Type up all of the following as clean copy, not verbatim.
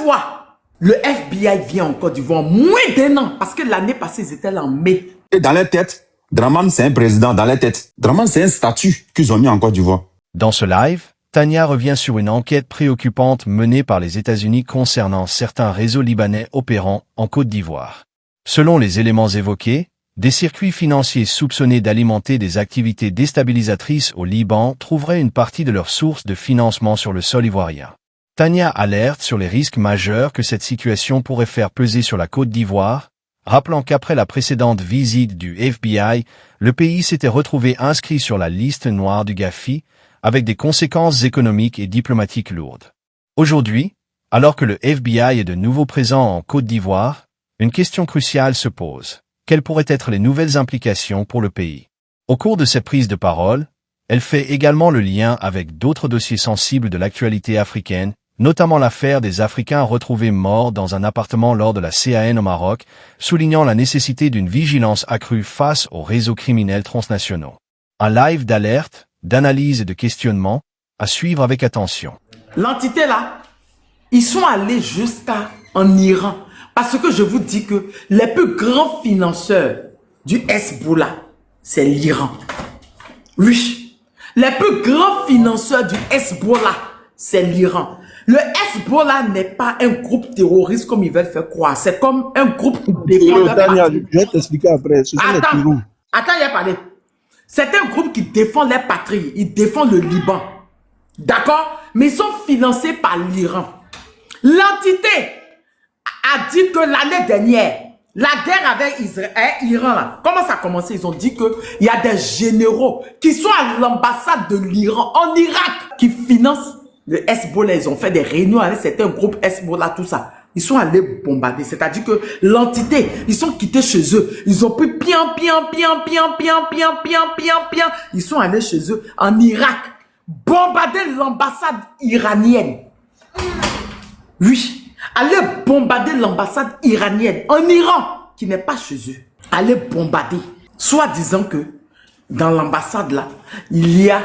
fois, le FBI vient en Côte d'Ivoire, moins d'1 an, parce que l'année passée, ils étaient là en mai. Et dans leur tête, Dramane, c'est un président dans leur tête. Dramane, c'est un statut qu'ils ont mis en Côte d'Ivoire. Dans ce live, Tania revient sur une enquête préoccupante menée par les États-Unis concernant certains réseaux libanais opérant en Côte d'Ivoire. Selon les éléments évoqués, des circuits financiers soupçonnés d'alimenter des activités déstabilisatrices au Liban trouveraient une partie de leurs sources de financement sur le sol ivoirien. Tania alerte sur les risques majeurs que cette situation pourrait faire peser sur la Côte d'Ivoire, rappelant qu'après la précédente visite du FBI, le pays s'était retrouvé inscrit sur la liste noire du GAFI, avec des conséquences économiques et diplomatiques lourdes. Aujourd'hui, alors que le FBI est de nouveau présent en Côte d'Ivoire, une question cruciale se pose. Quelles pourraient être les nouvelles implications pour le pays? Au cours de cette prise de parole, elle fait également le lien avec d'autres dossiers sensibles de l'actualité africaine, notamment l'affaire des Africains retrouvés morts dans un appartement lors de la CAN au Maroc, soulignant la nécessité d'une vigilance accrue face aux réseaux criminels transnationaux. Un live d'alerte, d'analyse et de questionnement, à suivre avec attention. L'entité là, ils sont allés jusqu'en Iran. Parce que je vous dis que les plus grands financeurs du Hezbollah, c'est l'Iran. Oui, les plus grands financeurs du Hezbollah, c'est l'Iran. Le Hezbollah n'est pas un groupe terroriste comme ils veulent faire croire. C'est comme un groupe qui défend leur patrie. Je vais t'expliquer après. Attends, il y a parlé. C'est un groupe qui défend leur patrie. Ils défendent le Liban. D'accord? Mais ils sont financés par l'Iran. L'entité a dit que l'année dernière, la guerre avec Iran, là, comment ça a commencé? Ils ont dit qu'il y a des généraux qui sont à l'ambassade de l'Iran, en Irak, qui financent le Hezbollah. Ils ont fait des réunions avec certains groupes Hezbollah, tout ça. Ils sont allés bombarder. C'est-à-dire que l'entité, ils sont quittés chez eux. Ils ont pris ils sont allés chez eux en Irak, bombarder l'ambassade iranienne. Oui. Aller bombarder l'ambassade iranienne en Iran, qui n'est pas chez eux. Aller bombarder. Soit disant que dans l'ambassade là, il y a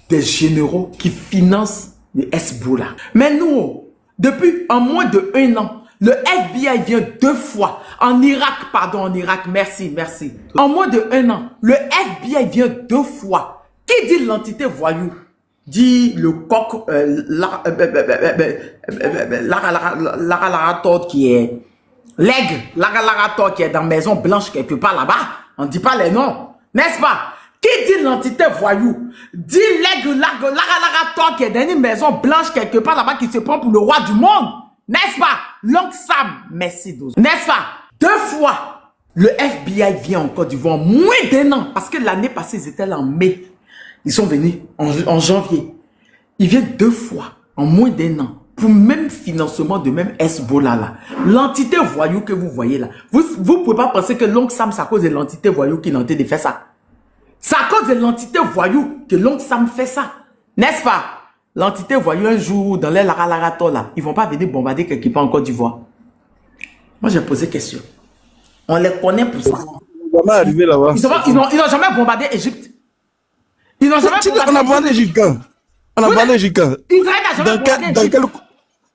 des généraux qui financent le Hezbollah. Mais nous, depuis en moins de 1 an, le FBI vient 2 fois en Irak, merci. En moins de 1 an, le FBI vient 2 fois. Qui dit l'entité voyou? Dit le coq Lara qui est l'aigle Lara qui est dans Maison Blanche quelque part là-bas. On ne dit pas les noms, n'est-ce pas? Qui dit l'entité voyou? Dit l'aigle Lara qui est dans une Maison Blanche quelque part là-bas qui se prend pour le roi du monde, n'est-ce pas? L'oncle Sam, merci 12. N'est-ce pas? 2 fois, le FBI vient en Côte d'Ivoire, moins d'1 an, parce que l'année passée, ils étaient là en mai. Ils sont venus en janvier. Ils viennent 2 fois, en moins d'1 an, pour même financement de même Hezbollah là. L'entité voyou que vous voyez là. Vous ne pouvez pas penser que l'oncle Sam, c'est à cause de l'entité voyou qui est en train de faire ça. C'est à cause de l'entité voyou que l'oncle Sam fait ça. N'est-ce pas? L'entité voyou, un jour, dans les Lara là, ils vont pas venir bombarder quelque part en Côte d'Ivoire. Moi, j'ai posé question. On les connaît pour ça. Ils n'ont jamais bombardé l'Égypte. Ils n'ont jamais bombardé. On a bombardé l'Égypte quand? On a bombardé l'Égypte quand? Israël n'a jamais bombardé l'Égypte.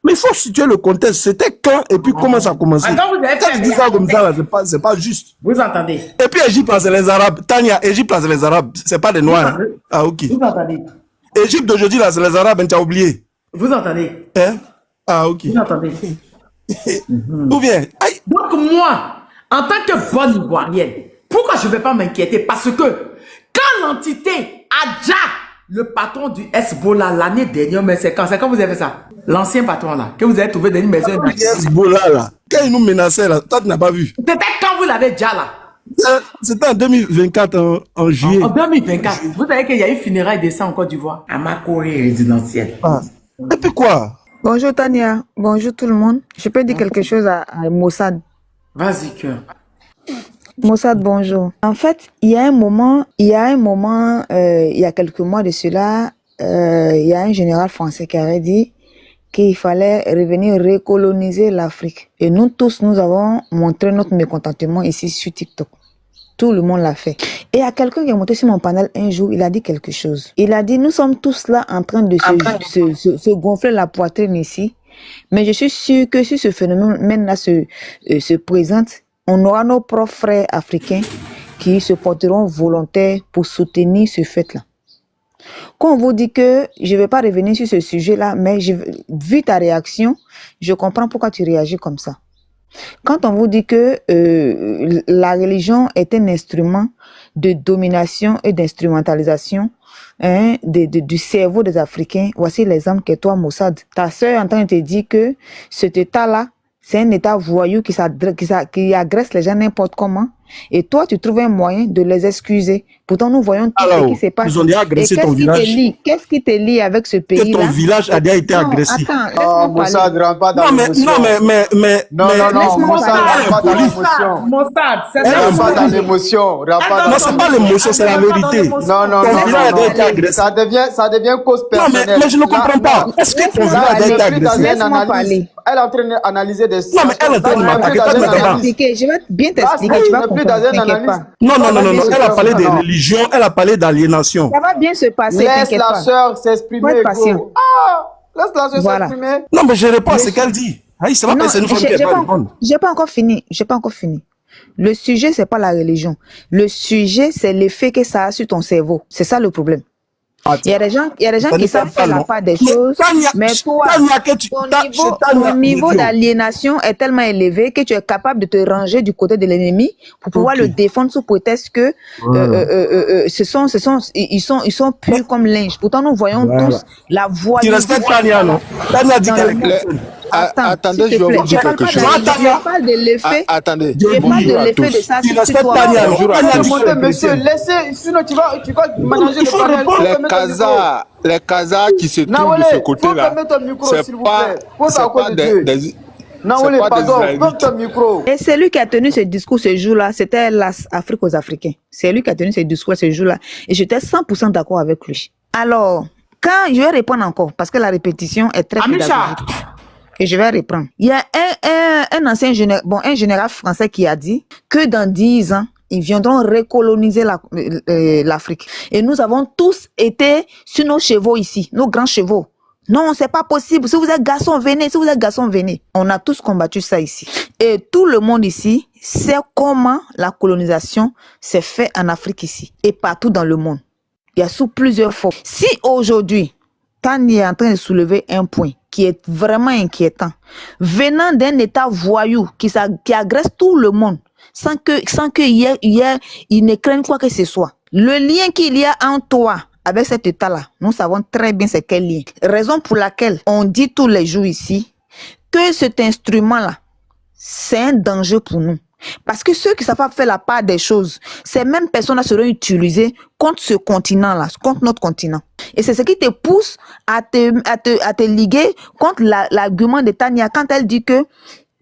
Mais il faut situer le contexte. C'était quand et puis comment ça a commencé? Quand tu dis ça comme ça, c'est pas juste. Vous entendez? Et puis Égypte, c'est les Arabes. Tania, Égypte, c'est les Arabes. C'est pas des Noirs. Ah, ok. Vous entendez? Égypte d'aujourd'hui, là, c'est les Arabes, tu as oublié. Vous entendez? Hein? Ah, ok. Vous entendez? Ou bien, aïe. Donc moi, en tant que bonne Ivoirienne, pourquoi je ne vais pas m'inquiéter? Parce que quand l'entité Adja, le patron du Hezbollah l'année dernière, mais c'est quand vous avez fait ça? L'ancien patron là, que vous avez trouvé dans une maison. Hezbollah là, quand il nous menaçait là, toi tu n'as pas vu. C'était quand vous l'avez déjà là? C'était en 2024, en juillet. En 2024, vous savez qu'il y a eu funérailles de ça en Côte d'Ivoire, à Makori résidentielle. Ah. Et puis quoi? Bonjour Tania, bonjour tout le monde. Je peux dire quelque chose à Mossad. Vas-y, cœur. Mossad, bonjour. En fait, il y a quelques mois de cela, il y a un général français qui avait dit qu'il fallait revenir recoloniser l'Afrique. Et nous tous, nous avons montré notre mécontentement ici sur TikTok. Tout le monde l'a fait. Et il y a quelqu'un qui est monté sur mon panel un jour, il a dit quelque chose. Il a dit, nous sommes tous là en train de se gonfler la poitrine ici. Mais je suis sûr que si ce phénomène-là se présente, on aura nos propres frères africains qui se porteront volontaires pour soutenir ce fait-là. Quand on vous dit que, je ne vais pas revenir sur ce sujet-là, mais vu ta réaction, je comprends pourquoi tu réagis comme ça. Quand on vous dit que la religion est un instrument de domination et d'instrumentalisation du cerveau des Africains, voici l'exemple que toi, Mossad. Ta sœur est en train de te dire que cet état-là, c'est un état voyou qui agresse les gens n'importe comment. Et toi, tu trouves un moyen de les excuser. Pourtant, nous voyons tout ce qui s'est passé. Ils ont déjà agressé ton village. Qu'est-ce qui te lie avec ce pays-là? Que ton village a déjà été agressé. Attends, Moussa, ne rentre pas dans l'émotion. Non, Moussa, ne rentre pas dans l'émotion. Mossad, c'est Ne rentre pas dans l'émotion. non, c'est pas l'émotion, c'est la vérité. Non. Ton village a déjà été agressé. Ça devient cause Non, personnelle. mais je ne comprends pas. Est-ce que ton village a déjà été agressé? Laisse-moi parler. Elle est en train d'analyser des... Non, mais elle est en train de m'attaquer. Je vais bien t'expliquer, tu vas comprendre, t'inquiète pas. Non. Elle a parlé de religion, elle a parlé d'aliénation. Ça va bien se passer, Laisse t'inquiète la pas. sœur s'exprimer. Faut être patient. Laisse la sœur s'exprimer. Non, mais je réponds à ce qu'elle dit. Aïe, c'est pas parce que c'est une femme qui est pas répondre. J'ai pas encore fini. Le sujet, c'est pas la religion. Le sujet, c'est l'effet que ça a sur ton cerveau. C'est ça le problème. Il y a des gens qui savent faire la part des choses, mais toi, ton niveau d'aliénation est tellement élevé que tu es capable de te ranger du côté de l'ennemi pour pouvoir le défendre sous prétexte que ils sont purs comme linge. Pourtant, nous voyons tous la voix. Tu respectes Tania, non? Tania dit qu'elle est... Attendez, je vais vous dire quelque chose. Je parle de l'effet. Attendez, Je parle de l'effet de ça. Tu respectes Tania, non? Monsieur, laissez, sinon tu vas ménager le panel. Les Khazars qui se trouvent de ce côté-là, c'est pas des Naoulé, pardon, donne ton micro. Et c'est lui qui a tenu ce discours ce jour-là, c'était l'Afrique aux Africains. C'est lui qui a tenu ce discours ce jour-là. Et j'étais 100% d'accord avec lui. Alors, quand je vais répondre encore, parce que la répétition est très pédagogique. Et je vais reprendre. Il y a un ancien un général français qui a dit que dans 10 ans, ils viendront recoloniser l'Afrique. Et nous avons tous été sur nos chevaux ici, nos grands chevaux. Non, c'est pas possible. Si vous êtes garçon, venez. Si vous êtes garçon, venez. On a tous combattu ça ici. Et tout le monde ici sait comment la colonisation s'est faite en Afrique ici. Et partout dans le monde. Il y a sous plusieurs formes. Si aujourd'hui, Tani est en train de soulever un point qui est vraiment inquiétant, venant d'un État voyou qui agresse tout le monde, sans qu'il ne craigne quoi que ce soit. Le lien qu'il y a entre toi avec cet État-là, nous savons très bien c'est quel lien. Raison pour laquelle on dit tous les jours ici que cet instrument-là, c'est un danger pour nous. Parce que ceux qui savent pas faire la part des choses, ces mêmes personnes-là seront utilisées contre ce continent-là, contre notre continent. Et c'est ce qui te pousse à te liguer contre l'argument de Tania quand elle dit que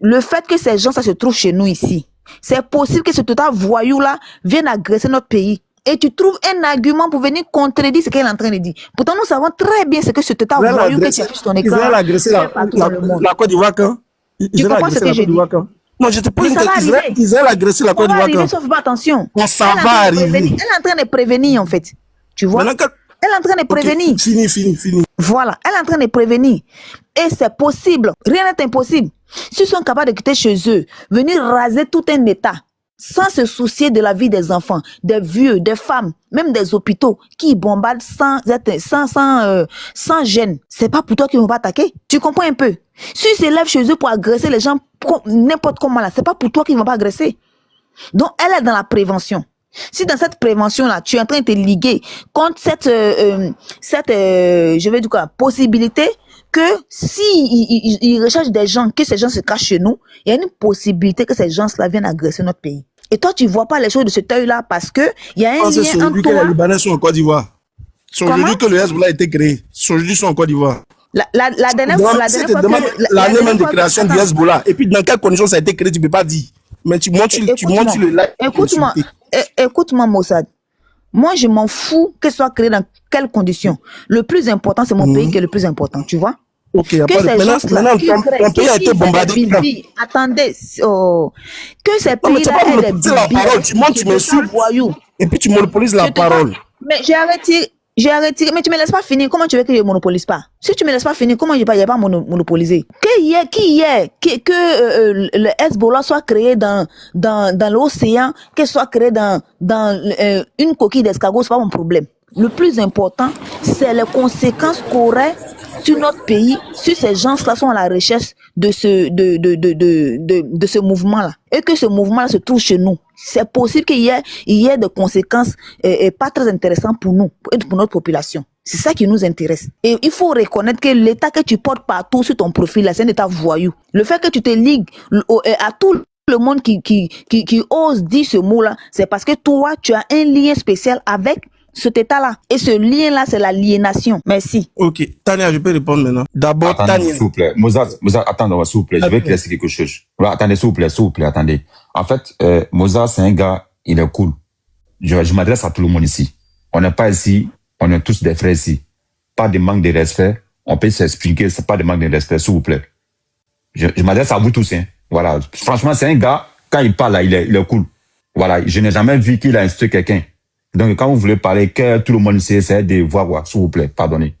le fait que ces gens ça se trouvent chez nous ici, c'est possible que ce total voyou-là vienne agresser notre pays. Et tu trouves un argument pour venir contredire ce qu'elle est en train de dire. Pourtant, nous savons très bien ce que ce total voyou que tu affiches ton écran. Israël a agressé la Côte d'Ivoire quand? Tu comprends ce que je dis? Non, je te pose une question. Israël a agressé la Côte d'Ivoire quand? Sauf pas attention. Ça va arriver. Elle est en train de prévenir, en fait. Tu vois? Elle est en train de prévenir. Fini. Voilà. Elle est en train de prévenir. Et c'est possible. Rien n'est impossible. S'ils sont capables de quitter chez eux, venir raser tout un État, sans se soucier de la vie des enfants, des vieux, des femmes, même des hôpitaux qui bombardent sans gêne. C'est pas pour toi qu'ils vont pas attaquer. Tu comprends un peu? S'ils s'élèvent chez eux pour agresser les gens n'importe comment là, c'est pas pour toi qu'ils vont pas agresser. Donc elle est dans la prévention. Si dans cette prévention-là, tu es en train de te liguer contre cette je vais dire quoi, possibilité que si ils recherchent des gens, que ces gens se cachent chez nous, il y a une possibilité que ces gens-là viennent agresser notre pays. Et toi, tu vois pas les choses de cet œil-là parce que il y a un lien entre toi. C'est aujourd'hui que les Libanais sont en Côte d'Ivoire. C'est aujourd'hui que le Hezbollah a été créé. C'est aujourd'hui qu'ils sont en Côte d'Ivoire. La dernière fois l'année même de création du Hezbollah. Et puis dans quelles conditions ça a été créé, tu peux pas dire. Mais tu montes sur le live. Écoute-moi, Mossad. Moi, je m'en fous que ce soit créé dans quelles conditions. Le plus important, c'est mon pays qui est le plus important, tu vois? Ok, maintenant, ton pays a été bombardé. Attendez, que ces pays-là aient des la parole, tu montes, tu m'insultes. Et puis tu monopolises la parole. Mais j'ai arrêté. J'ai retiré, mais tu me laisses pas finir. Comment tu veux que je monopolise pas? Si tu me laisses pas finir, comment je ne vais pas monopoliser? Que le Hezbollah soit créé dans l'océan, qu'il soit créé dans une coquille d'escargot, c'est pas mon problème. Le plus important, c'est les conséquences qu'aurait sur notre pays, si ces gens-là sont à la recherche de ce mouvement-là, et que ce mouvement-là se trouve chez nous. C'est possible qu'il y ait des conséquences pas très intéressantes pour nous, pour notre population. C'est ça qui nous intéresse. Et il faut reconnaître que l'état que tu portes partout sur ton profil, c'est un état voyou. Le fait que tu te ligues à tout le monde qui ose dire ce mot-là, c'est parce que toi, tu as un lien spécial avec cet état-là. Et ce lien-là, c'est l'aliénation. Merci. Ok. Tania, je peux répondre maintenant. D'abord, Tania. S'il vous plaît. Mozart, attendez, s'il vous plaît. Je vais éclaircir quelque chose. Voilà, attendez, s'il vous plaît, attendez. En fait, Mozart, c'est un gars, il est cool. Je m'adresse à tout le monde ici. On n'est pas ici, on est tous des frères ici. Pas de manque de respect. On peut s'expliquer, c'est pas de manque de respect, s'il vous plaît. Je m'adresse à vous tous, hein. Voilà. Franchement, c'est un gars, quand il parle là, il est cool. Voilà. Je n'ai jamais vu qu'il a insulté quelqu'un. Donc, quand vous voulez parler, que tout le monde sait, c'est de voir, s'il vous plaît, pardonnez.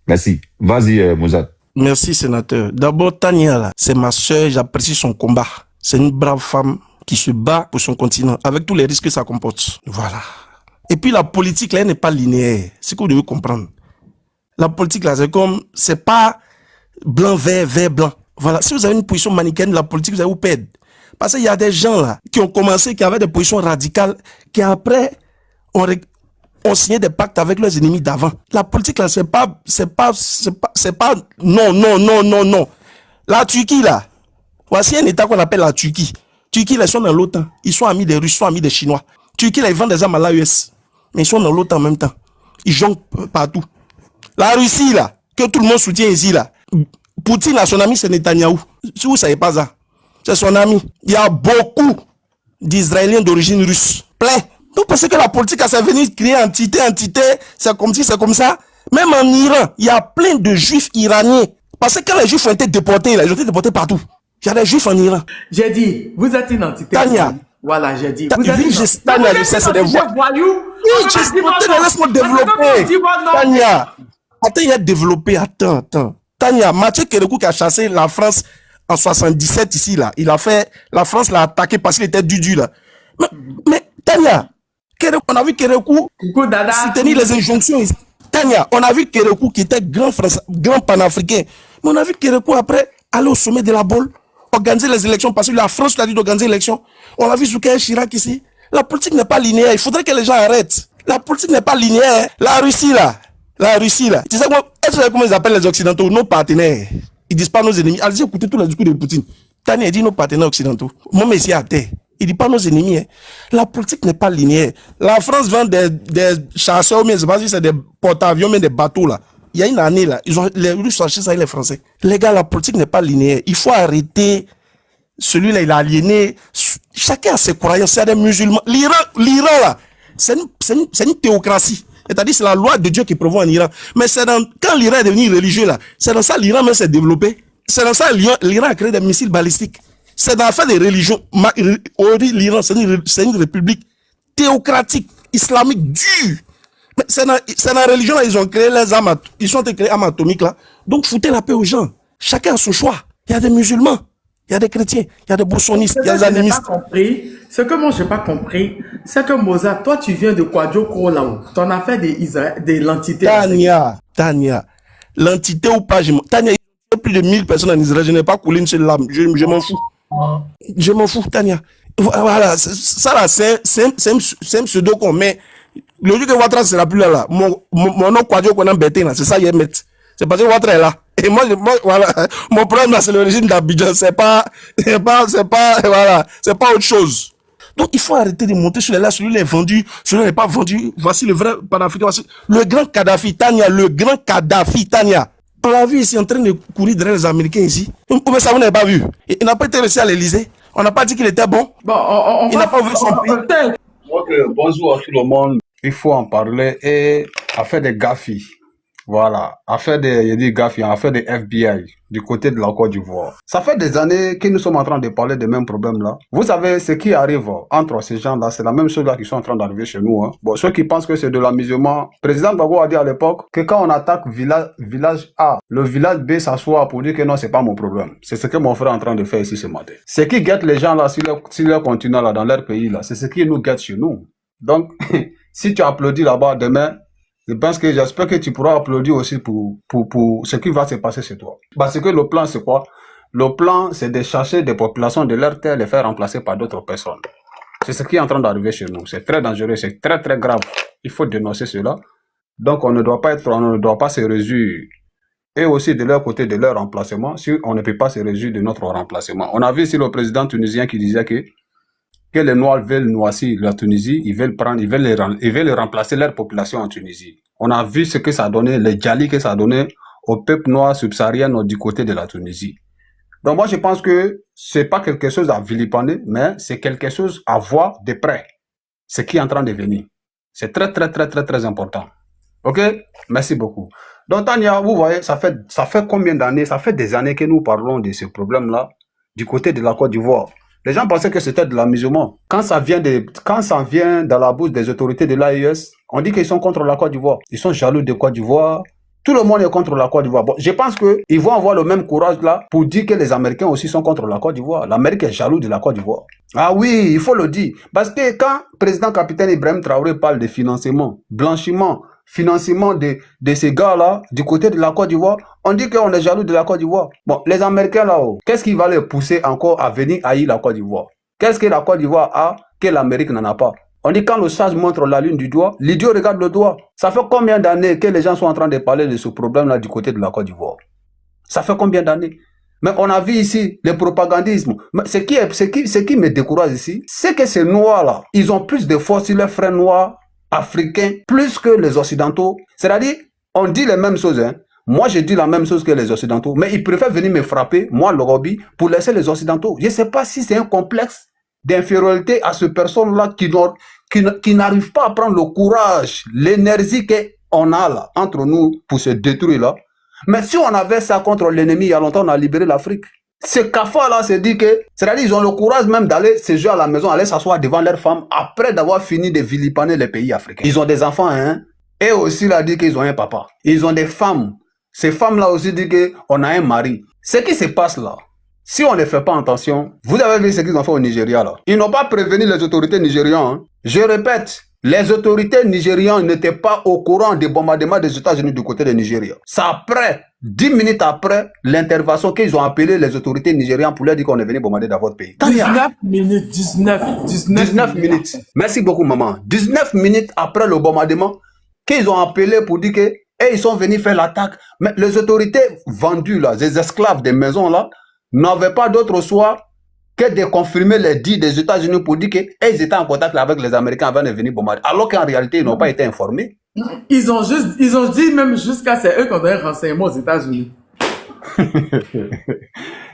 Merci. Vas-y, Mozart. Merci, sénateur. D'abord, Tania, là, c'est ma sœur, j'apprécie son combat. C'est une brave femme qui se bat pour son continent, avec tous les risques que ça comporte. Voilà. Et puis, la politique, là, elle n'est pas linéaire. C'est ce que vous devez comprendre. La politique, là, c'est pas blanc, vert, blanc. Voilà. Si vous avez une position manichéenne de la politique, vous allez vous perdre. Parce qu'il y a des gens, là, qui ont commencé, qui avaient des positions radicales, qui après, on signait des pactes avec leurs ennemis d'avant. La politique, là, c'est pas, non. La Turquie, là, voici un état qu'on appelle la Turquie. Turquie, là, ils sont dans l'OTAN. Ils sont amis des Russes, ils sont amis des Chinois. Turquie, là, ils vendent des armes à l'AES. Mais ils sont dans l'OTAN en même temps. Ils jonglent partout. La Russie, là, que tout le monde soutient ici, là. Poutine a son ami, c'est Netanyahou. Si vous ne savez pas ça, c'est son ami. Il y a beaucoup d'Israéliens d'origine russe. Plein. Donc, parce que la politique, c'est venu créer entité, c'est comme ci, c'est comme ça. Même en Iran, il y a plein de juifs iraniens. Parce que quand les juifs ont été déportés, là, ils ont été déportés partout. Il y a des juifs en Iran. J'ai dit, vous êtes une entité. Tania. Voilà, j'ai dit. Vous êtes une Tania, je sais, c'est des voyous. Oui, laisse-moi développer. Tania. Attends, il a développé. Attends. Tania, Mathieu Kérékou qui a chassé la France en 77 ici, là. La France l'a attaqué parce qu'il était dudu, là. Mais Tania, on a vu Kérékou soutenir les injonctions ici. Tania, on a vu Kérékou qui était grand panafricain. Mais on a vu Kérékou après aller au sommet de la Baule, organiser les élections parce que la France l'a dit d'organiser les élections. On a vu Soukaï Chirac ici. La politique n'est pas linéaire. Il faudrait que les gens arrêtent. La politique n'est pas linéaire. La Russie, là. Tu sais comment ils appellent les Occidentaux? Nos partenaires. Ils disent pas nos ennemis. Allez écouter tous les discours de Poutine. Tania, il dit nos partenaires occidentaux. Moi, mais ici à terre. Il dit pas nos ennemis. Hein. La politique n'est pas linéaire. La France vend des chasseurs, mais c'est des porte-avions, mais des bateaux, là. Il y a une année, là. Les Russes ont acheté ça et les Français. Les gars, la politique n'est pas linéaire. Il faut arrêter. Celui-là, il a aliéné. Chacun a ses croyances. C'est des musulmans. L'Iran, là, c'est une théocratie. C'est-à-dire, c'est la loi de Dieu qui prévaut en Iran. Mais quand l'Iran est devenu religieux, là, c'est dans ça l'Iran même s'est développé. C'est dans ça l'Iran a créé des missiles balistiques. C'est dans l'affaire des religions. L'Iran, c'est une république théocratique, islamique dure. Mais c'est dans la religion, là, ils ont créé les armes, ils ont créé armes atomiques, là. Donc, foutez la paix aux gens. Chacun a son choix. Il y a des musulmans, il y a des chrétiens, il y a des boussonistes, il y a des animistes. Ce que moi, je n'ai pas compris, c'est que Mozart, toi, tu viens de Kwadjoko, là-haut. Tu en as fait de l'entité. Tania, l'entité ou pas, Tania, il y a plus de 1000 personnes en Israël, je n'ai pas coulé une seule lame. Je m'en fous. Je m'en fous, Tania. Voilà, ça là, c'est un pseudo qu'on met. Le jour que Ouattara sera plus là, mon nom Kwadjo qu'on a embêté là, c'est ça qu'il met. C'est parce que Ouattara est là. Et moi, voilà, mon problème là, c'est le régime d'Abidjan, c'est pas, voilà, c'est pas autre chose. Donc, il faut arrêter de monter sur les là, celui-là est vendu, celui-là n'est pas vendu. Voici le vrai panafricain, voici le grand Kadhafi, Tania, On l'a vu ici en train de courir derrière les Américains ici. Mais ça, vous n'avez pas vu. Il n'a pas été reçu à l'Élysée. On n'a pas dit qu'il était bon. Il n'a pas ouvert son pays. Bonjour à tout le monde. Il faut en parler et à faire des gaffes. Voilà, affaire des, il dit gaffe, affaire des FBI du côté de la Côte d'Ivoire. Ça fait des années que nous sommes en train de parler des mêmes problèmes là. Vous savez, ce qui arrive entre ces gens-là, c'est la même chose là qui sont en train d'arriver chez nous. Hein. Bon, ceux qui pensent que c'est de l'amusement, président Gbagbo a dit à l'époque que quand on attaque village A, le village B s'assoit pour dire que non, c'est pas mon problème. C'est ce que mon frère est en train de faire ici ce matin. Ce qui guette les gens là, s'ils continuent là dans leur pays là, c'est ce qui nous guette chez nous. Donc, si tu applaudis là-bas demain, je pense que j'espère que tu pourras applaudir aussi pour ce qui va se passer chez toi. Parce que le plan, c'est quoi? Le plan, c'est de chercher des populations de leur terre, les faire remplacer par d'autres personnes. C'est ce qui est en train d'arriver chez nous. C'est très dangereux, c'est très très grave. Il faut dénoncer cela. Donc on ne doit pas se réjouir. Et aussi de leur côté, de leur remplacement, si on ne peut pas se réjouir de notre remplacement. On a vu ici le président tunisien qui disait que les Noirs veulent noircir la Tunisie, ils veulent remplacer leur population en Tunisie. On a vu ce que ça a donné, les djali que ça a donné au peuple noir subsaharien du côté de la Tunisie. Donc moi je pense que c'est pas quelque chose à vilipender, mais c'est quelque chose à voir de près. Ce qui est en train de venir. C'est très très très très très important. Ok? Merci beaucoup. Donc Tania, vous voyez, ça fait combien d'années? Ça fait des années que nous parlons de ce problème-là du côté de la Côte d'Ivoire. Les gens pensaient que c'était de l'amusement. Quand ça vient dans la bouche des autorités de l'AES, on dit qu'ils sont contre la Côte d'Ivoire. Ils sont jaloux de Côte d'Ivoire. Tout le monde est contre la Côte d'Ivoire. Bon, je pense qu'ils vont avoir le même courage là pour dire que les Américains aussi sont contre la Côte d'Ivoire. L'Amérique est jaloux de la Côte d'Ivoire. Ah oui, il faut le dire. Parce que quand le président capitaine Ibrahim Traoré parle de financement, blanchiment, financement de ces gars-là, du côté de la Côte d'Ivoire, on dit qu'on est jaloux de la Côte d'Ivoire. Bon, les Américains là-haut, qu'est-ce qui va les pousser encore à venir haïr la Côte d'Ivoire? Qu'est-ce que la Côte d'Ivoire a que l'Amérique n'en a pas? On dit quand le sage montre la lune du doigt, l'idiot regarde le doigt. Ça fait combien d'années que les gens sont en train de parler de ce problème-là du côté de la Côte d'Ivoire? Ça fait combien d'années? Mais on a vu ici le propagandisme. Mais ce qui me décourage ici, c'est que ces noirs-là, ils ont plus de force sur leurs frères noirs africains, plus que les occidentaux. C'est-à-dire, on dit les mêmes choses. Hein. Moi, je dis la même chose que les occidentaux. Mais ils préfèrent venir me frapper, moi, le Roby, pour laisser les occidentaux. Je ne sais pas si c'est un complexe d'infériorité à ces personnes-là qui n'arrivent pas à prendre le courage, l'énergie qu'on a là, entre nous, pour se détruire là. Mais si on avait ça contre l'ennemi, il y a longtemps, on a libéré l'Afrique. Ces cafards-là se dit que, c'est-à-dire, ils ont le courage même d'aller se jouer à la maison, aller s'asseoir devant leurs femmes, après d'avoir fini de vilipender les pays africains. Ils ont des enfants, hein. Et aussi, là, dit qu'ils ont un papa. Ils ont des femmes. Ces femmes-là aussi disent qu'on a un mari. Ce qui se passe là, si on ne fait pas attention, vous avez vu ce qu'ils ont fait au Nigeria là. Ils n'ont pas prévenu les autorités nigériennes. Hein. Je répète, les autorités nigériennes n'étaient pas au courant des bombardements des États-Unis du côté du Nigeria. C'est après, 10 minutes après l'intervention qu'ils ont appelé les autorités nigériennes pour leur dire qu'on est venu bombarder dans votre pays. 19 minutes. Merci beaucoup maman. 19 minutes après le bombardement, qu'ils ont appelé pour dire que ils sont venus faire l'attaque. Mais les autorités vendues là, les esclaves des maisons là, n'avaient pas d'autre choix que de confirmer les dits des États-Unis pour dire qu'ils étaient en contact avec les Américains avant de venir bombarder. Alors qu'en réalité, ils n'ont pas été informés. Ils ont dit même jusqu'à c'est eux qui ont donné un renseignement aux États-Unis.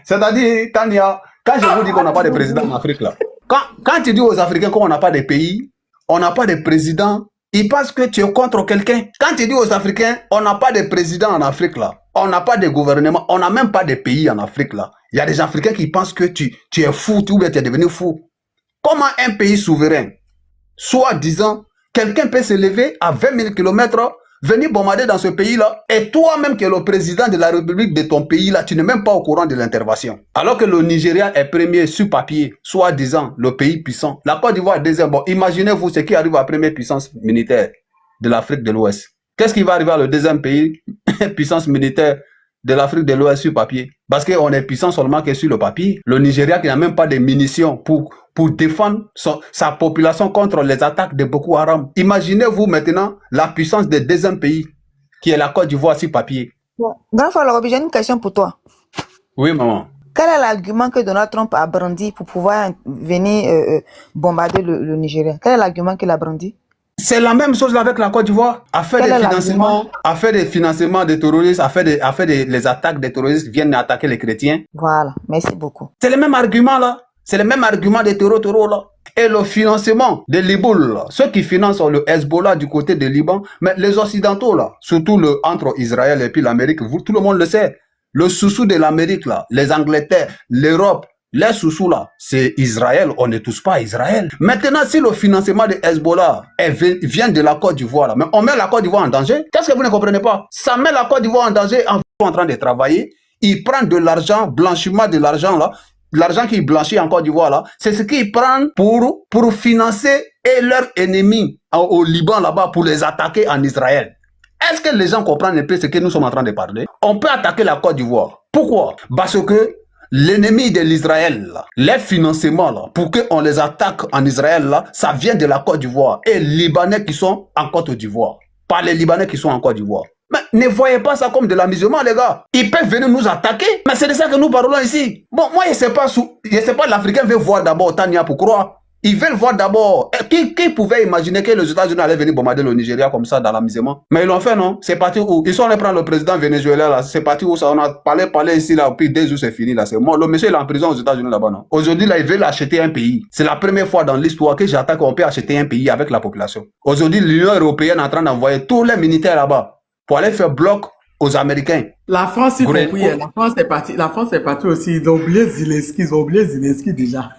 C'est-à-dire, Tania, quand je vous dis qu'on n'a pas de président en Afrique là, quand tu dis aux Africains qu'on n'a pas de pays, on n'a pas de président, ils pensent que tu es contre quelqu'un. Quand tu dis aux Africains, on n'a pas de président en Afrique là, on n'a pas de gouvernement, on n'a même pas de pays en Afrique là. Il y a des Africains qui pensent que tu es fou, ou bien tu es devenu fou. Comment un pays souverain, soi-disant, quelqu'un peut se lever à 20 000 km, venir bombarder dans ce pays-là, et toi-même qui es le président de la République de ton pays-là, tu n'es même pas au courant de l'intervention. Alors que le Nigeria est premier sur papier, soi-disant, le pays puissant. La Côte d'Ivoire est deuxième. Bon, imaginez-vous ce qui arrive à la première puissance militaire de l'Afrique de l'Ouest. Qu'est-ce qui va arriver à le deuxième pays, puissance militaire de l'Afrique de l'Ouest sur papier? Parce qu'on est puissant seulement que sur le papier. Le Nigeria qui n'a même pas de munitions pour défendre sa population contre les attaques de Boko Haram. Imaginez-vous maintenant la puissance des deuxième pays, qui est la Côte d'Ivoire sur papier. Bon, grand frère, j'ai une question pour toi. Oui, maman. Quel est l'argument que Donald Trump a brandi pour pouvoir venir bombarder le Nigeria? Quel est l'argument qu'il a brandi? C'est la même chose avec la Côte d'Ivoire. A fait des financements des terroristes, a fait les attaques des terroristes viennent attaquer les chrétiens. Voilà, merci beaucoup. C'est le même argument là. C'est le même argument des terreaux là. Et le financement des Liboul, là, ceux qui financent le Hezbollah du côté du Liban, mais les Occidentaux là, surtout entre Israël et puis l'Amérique, tout le monde le sait. Le sous-sous de l'Amérique là, les Angleterres, l'Europe, les sous-sous là, c'est Israël, on ne touche pas à Israël. Maintenant, si le financement de Hezbollah vient de la Côte d'Ivoire, là, mais on met la Côte d'Ivoire en danger, qu'est-ce que vous ne comprenez pas? Ça met la Côte d'Ivoire en danger en train de travailler, ils prennent de l'argent, blanchiment de l'argent là, l'argent qu'ils blanchissent en Côte d'Ivoire là, c'est ce qu'ils prennent pour financer et leurs ennemis au Liban là-bas pour les attaquer en Israël. Est-ce que les gens comprennent un peu ce que nous sommes en train de parler? On peut attaquer la Côte d'Ivoire. Pourquoi? Parce que l'ennemi de l'Israël, les financements, là, pour qu'on les attaque en Israël, là, ça vient de la Côte d'Ivoire. Et les Libanais qui sont en Côte d'Ivoire. Pas les Libanais qui sont en Côte d'Ivoire. Mais ne voyez pas ça comme de l'amusement, les gars. Ils peuvent venir nous attaquer. Mais c'est de ça que nous parlons ici. Bon, moi, je ne sais pas, l'Africain veut voir d'abord Tania pour croire. Ils veulent voir d'abord. Qui pouvait imaginer que les États-Unis allaient venir bombarder le Nigeria comme ça dans l'amusement? Mais ils l'ont fait, non? C'est parti où? Ils sont allés prendre le président vénézuélien, là. C'est parti où ça? On a parlé ici, là. Puis 2 jours, c'est fini, là. C'est mort. Le monsieur, il est en prison aux États-Unis, là-bas, non? Aujourd'hui, là, ils veulent acheter un pays. C'est la première fois dans l'histoire que j'attends qu'on peut acheter un pays avec la population. Aujourd'hui, l'Union européenne est en train d'envoyer tous les militaires là-bas pour aller faire bloc aux Américains. La France, il faut prier. La France est partie aussi. Ils ont oublié Zelensky déjà.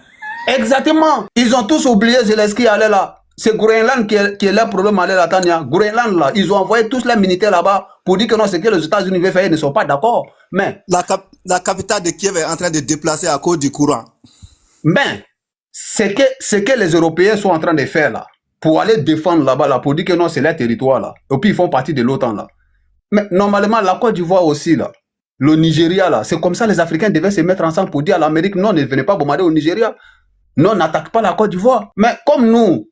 Exactement. Ils ont tous oublié Zelensky aller là. C'est Groenland qui est leur problème aller là, Tania. Groenland là, ils ont envoyé tous les militaires là-bas pour dire que non, c'est que les États-Unis veulent faire, ils ne sont pas d'accord. Mais la capitale de Kiev est en train de déplacer à cause du courant. Mais ce que les Européens sont en train de faire là, pour aller défendre là-bas là, pour dire que non, c'est leur territoire là. Et puis ils font partie de l'OTAN là. Mais normalement, la Côte d'Ivoire aussi là, le Nigeria là, c'est comme ça les Africains devaient se mettre ensemble pour dire à l'Amérique non, ne venez pas bombarder au Nigeria. Non, n'attaque pas la Côte d'Ivoire. Mais comme nous,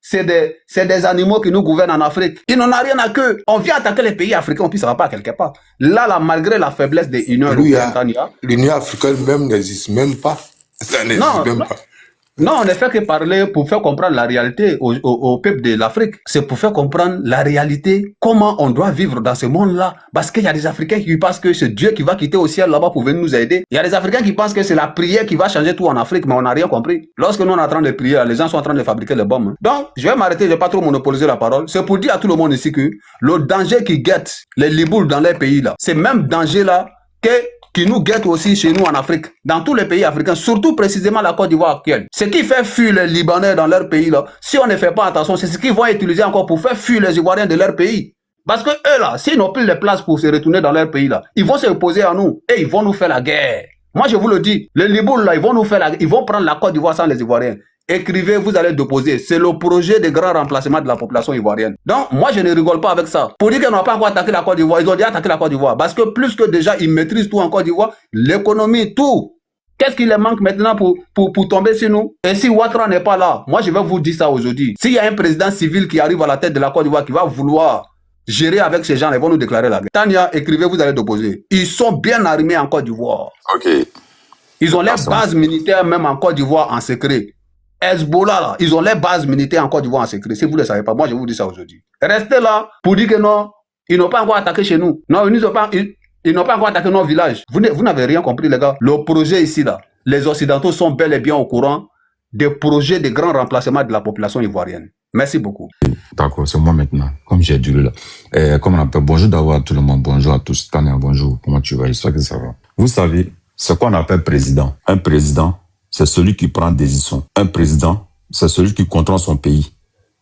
c'est des animaux qui nous gouvernent en Afrique. Ils n'en ont rien à que. On vient attaquer les pays africains, puis ça ne va pas quelque part. Là, malgré la faiblesse des Unions européennes, l'Union africaine même n'existe même pas. Ça n'existe même pas. Non, on ne fait que parler pour faire comprendre la réalité au peuple de l'Afrique. C'est pour faire comprendre la réalité, comment on doit vivre dans ce monde-là. Parce qu'il y a des Africains qui pensent que c'est Dieu qui va quitter au ciel là-bas pour venir nous aider. Il y a des Africains qui pensent que c'est la prière qui va changer tout en Afrique, mais on n'a rien compris. Lorsque nous on est en train de prier, les gens sont en train de fabriquer les bombes. Donc, je vais m'arrêter, je ne vais pas trop monopoliser la parole. C'est pour dire à tout le monde ici que le danger qui guette les Libouls dans les pays là, c'est même danger-là qui nous guette aussi chez nous en Afrique, dans tous les pays africains, surtout précisément la Côte d'Ivoire actuelle. Ce qui fait fuir les Libanais dans leur pays là, si on ne fait pas attention, c'est ce qu'ils vont utiliser encore pour faire fuir les Ivoiriens de leur pays. Parce que eux là, s'ils n'ont plus de place pour se retourner dans leur pays là, ils vont se opposer à nous et ils vont nous faire la guerre. Moi je vous le dis, les Libouls là, ils vont prendre la Côte d'Ivoire sans les Ivoiriens. Écrivez, vous allez déposer. C'est le projet de grand remplacement de la population ivoirienne. Donc, moi, je ne rigole pas avec ça. Pour dire qu'ils n'ont pas encore attaqué la Côte d'Ivoire, ils ont déjà attaqué la Côte d'Ivoire. Parce que plus que déjà, ils maîtrisent tout en Côte d'Ivoire, l'économie, tout. Qu'est-ce qui leur manque maintenant pour tomber sur nous? Et si Ouattara n'est pas là, moi, je vais vous dire ça aujourd'hui. S'il y a un président civil qui arrive à la tête de la Côte d'Ivoire, qui va vouloir gérer avec ces gens, ils vont nous déclarer la guerre. Tania, écrivez, vous allez déposer. Ils sont bien armés en Côte d'Ivoire. Ok. Ils ont leurs bases militaires même en Côte d'Ivoire en secret. Hezbollah, là, ils ont les bases militaires en Côte d'Ivoire en secret. Si vous ne le savez pas, moi je vous dis ça aujourd'hui. Restez là pour dire que non, ils n'ont pas encore attaqué chez nous. Non, ils n'ont pas encore attaqué nos villages. Vous n'avez rien compris, les gars. Le projet ici, là, les Occidentaux sont bel et bien au courant des projets de grand remplacement de la population ivoirienne. Merci beaucoup. D'accord, c'est moi maintenant. Comme j'ai dit là. Comment on appelle? Bonjour d'abord à tout le monde. Bonjour à tous. Tania, bonjour. Comment tu vas? J'espère que ça va. Vous savez, ce qu'on appelle président. Un président, c'est celui qui prend des décisions. Un président, c'est celui qui contrôle son pays.